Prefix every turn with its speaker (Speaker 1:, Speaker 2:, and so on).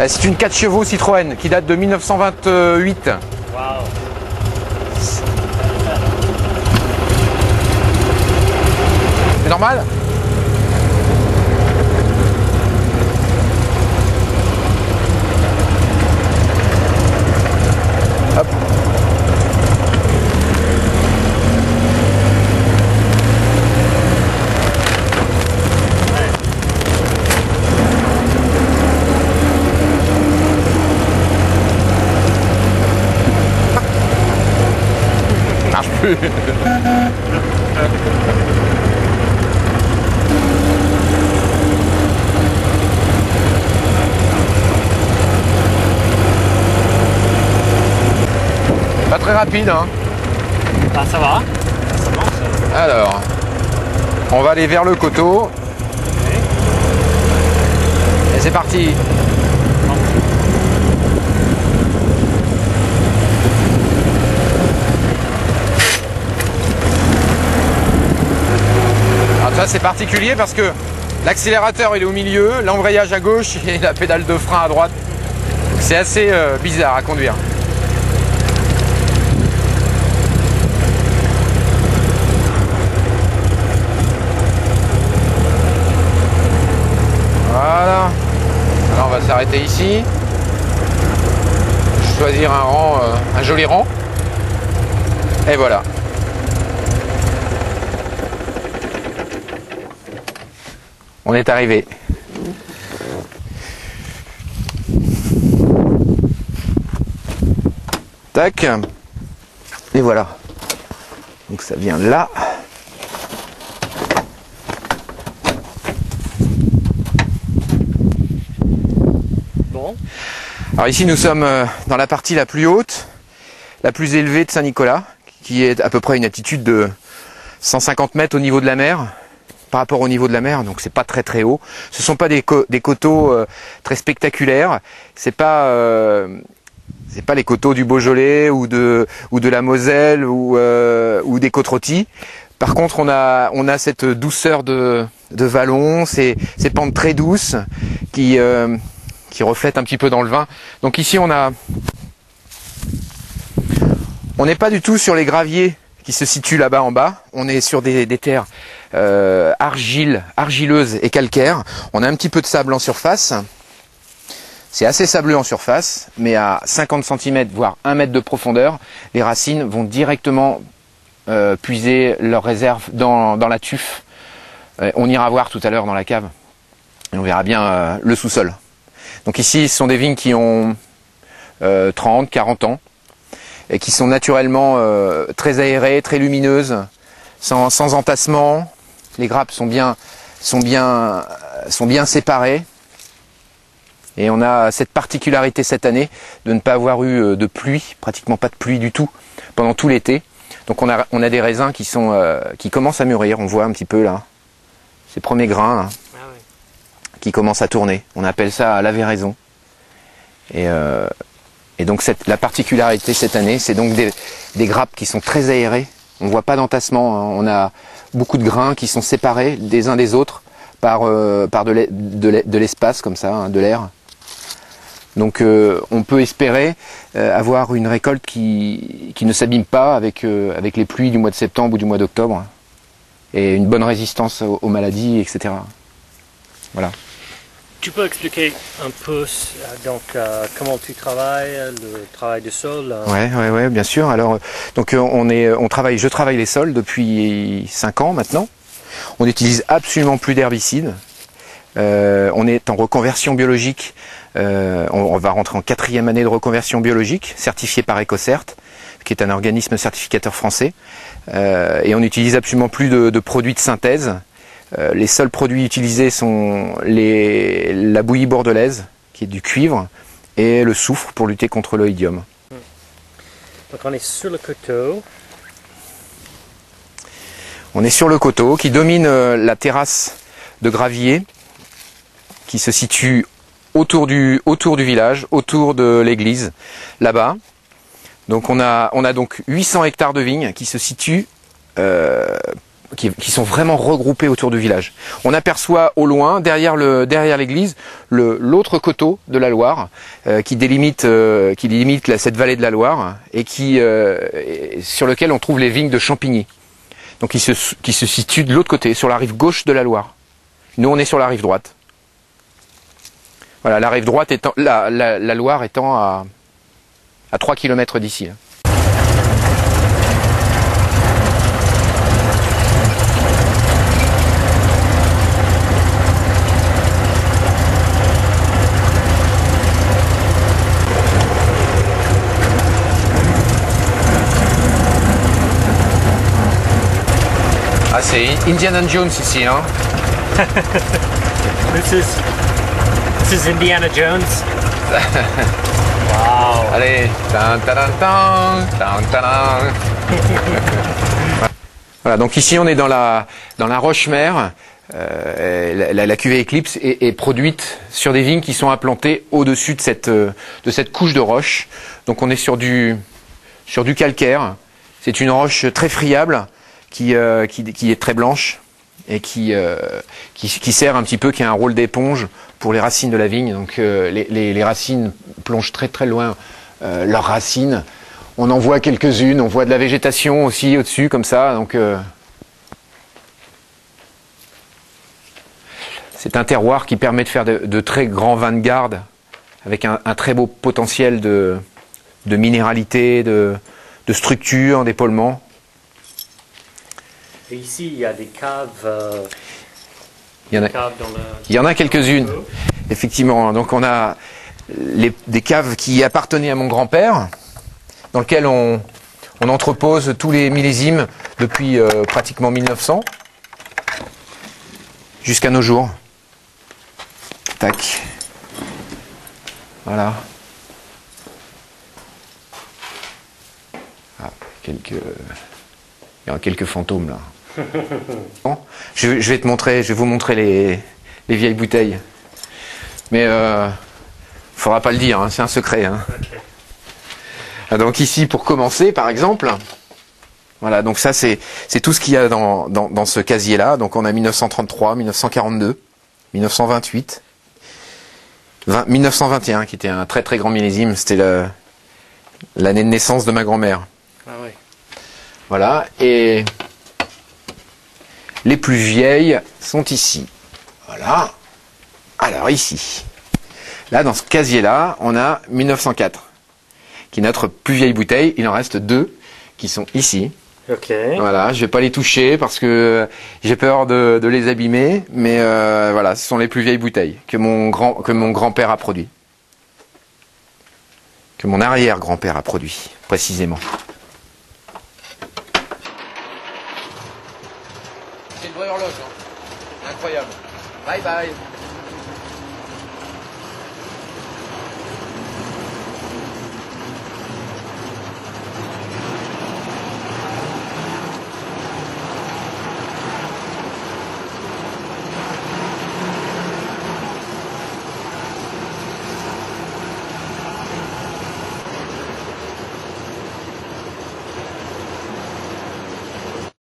Speaker 1: C'est une 4 chevaux Citroën qui date de 1928.
Speaker 2: Wow.
Speaker 1: C'est normal? Hop. Marche plus. Pas très rapide, hein.
Speaker 2: Ah, ça va. Ça marche.
Speaker 1: Alors, on va aller vers le coteau. Et c'est parti. Alors ça c'est particulier parce que l'accélérateur il est au milieu, l'embrayage à gauche et la pédale de frein à droite. C'est assez bizarre à conduire. Voilà. Alors on va s'arrêter ici. Choisir un rang, un joli rang. Et voilà. On est arrivé. Tac. Et voilà. Donc ça vient là.
Speaker 2: Bon.
Speaker 1: Alors ici nous sommes dans la partie la plus haute, la plus élevée de Saint-Nicolas, qui est à peu près une altitude de 150 mètres au niveau de la mer, par rapport au niveau de la mer, donc c'est pas très très haut. Ce sont pas des coteaux très spectaculaires, c'est pas les coteaux du Beaujolais ou de la Moselle ou des côtes-rôties. Par contre on a cette douceur de vallon, ces pentes très douces qui reflètent un petit peu dans le vin. Donc ici on n'est pas du tout sur les graviers qui se situent là-bas en bas. On est sur des terres argileuses et calcaires. On a un petit peu de sable en surface. C'est assez sableux en surface, mais à 50 cm voire 1 mètre de profondeur, les racines vont directement puiser leurs réserves dans la tuf. On ira voir tout à l'heure dans la cave et on verra bien le sous-sol. Donc ici, ce sont des vignes qui ont 30, 40 ans et qui sont naturellement très aérées, très lumineuses, sans entassement. Les grappes sont bien séparées. Et on a cette particularité cette année de ne pas avoir eu de pluie, pratiquement pas de pluie du tout, pendant tout l'été. Donc on a des raisins qui commencent à mûrir. On voit un petit peu là, ces premiers grains là, qui commencent à tourner. On appelle ça la véraison. Et donc la particularité cette année, c'est donc des grappes qui sont très aérées. On ne voit pas d'entassement. On a beaucoup de grains qui sont séparés des uns des autres par de l'espace comme ça, de l'air. Donc on peut espérer avoir une récolte qui ne s'abîme pas avec les pluies du mois de septembre ou du mois d'octobre. Et une bonne résistance aux maladies, etc. Voilà.
Speaker 2: Tu peux expliquer un peu comment tu travailles, le travail du sol?
Speaker 1: Ouais, bien sûr. Alors donc je travaille les sols depuis 5 ans maintenant. On n'utilise absolument plus d'herbicides. On est en reconversion biologique. On va rentrer en 4e année de reconversion biologique, certifiée par EcoCert, qui est un organisme certificateur français. Et on n'utilise absolument plus de produits de synthèse. Les seuls produits utilisés sont la bouillie bordelaise, qui est du cuivre, et le soufre pour lutter contre l'oïdium.
Speaker 2: Donc on est sur le coteau.
Speaker 1: On est sur le coteau qui domine la terrasse de gravier qui se situe autour du village, autour de l'église, là-bas. Donc on a donc 800 hectares de vignes qui se situent qui sont vraiment regroupés autour du village. On aperçoit au loin, derrière l'église, l'autre coteau de la Loire, qui délimite cette vallée de la Loire, et sur lequel on trouve les vignes de Champigny. Donc qui se situe de l'autre côté, sur la rive gauche de la Loire. Nous, on est sur la rive droite. Voilà, la rive droite étant la Loire étant à 3 km d'ici. Ah, c'est Indiana Jones ici, hein.
Speaker 2: This is Indiana Jones. Wow.
Speaker 1: Allez. Voilà, donc ici on est dans la roche-mère. La cuvée Eclipse est produite sur des vignes qui sont implantées au-dessus de cette couche de roche. Donc on est sur du calcaire. C'est une roche très friable qui est très blanche et qui sert un petit peu, qui a un rôle d'éponge pour les racines de la vigne. Donc les racines plongent très très loin leurs racines. On en voit quelques-unes, on voit de la végétation aussi au-dessus comme ça. Donc c'est un terroir qui permet de faire de très grands vins de garde avec un très beau potentiel de minéralité, de structure, d'épaulement.
Speaker 2: Et ici, il y a des caves.
Speaker 1: Il y en a quelques-unes, effectivement. Donc on a des caves qui appartenaient à mon grand-père, dans lesquelles on entrepose tous les millésimes depuis pratiquement 1900 jusqu'à nos jours. Tac. Voilà. Ah, il y a quelques fantômes là. Bon, je vais vous montrer les vieilles bouteilles. Mais faudra pas le dire, hein, c'est un secret. Hein. Okay. Donc ici, pour commencer, par exemple, voilà, donc ça c'est tout ce qu'il y a dans ce casier-là. Donc on a 1933, 1942, 1928, 1921, qui était un très très grand millésime. C'était l'année de naissance de ma grand-mère.
Speaker 2: Ah oui.
Speaker 1: Voilà, et les plus vieilles sont ici. Voilà. Alors ici. Là, dans ce casier-là, on a 1904, qui est notre plus vieille bouteille. Il en reste 2 qui sont ici.
Speaker 2: Ok.
Speaker 1: Voilà, je vais pas les toucher parce que j'ai peur de les abîmer. Mais voilà, ce sont les plus vieilles bouteilles que mon grand-père a produit. Que mon arrière-grand-père a produit, précisément. C'est une vraie horloge, hein. Incroyable. Bye bye.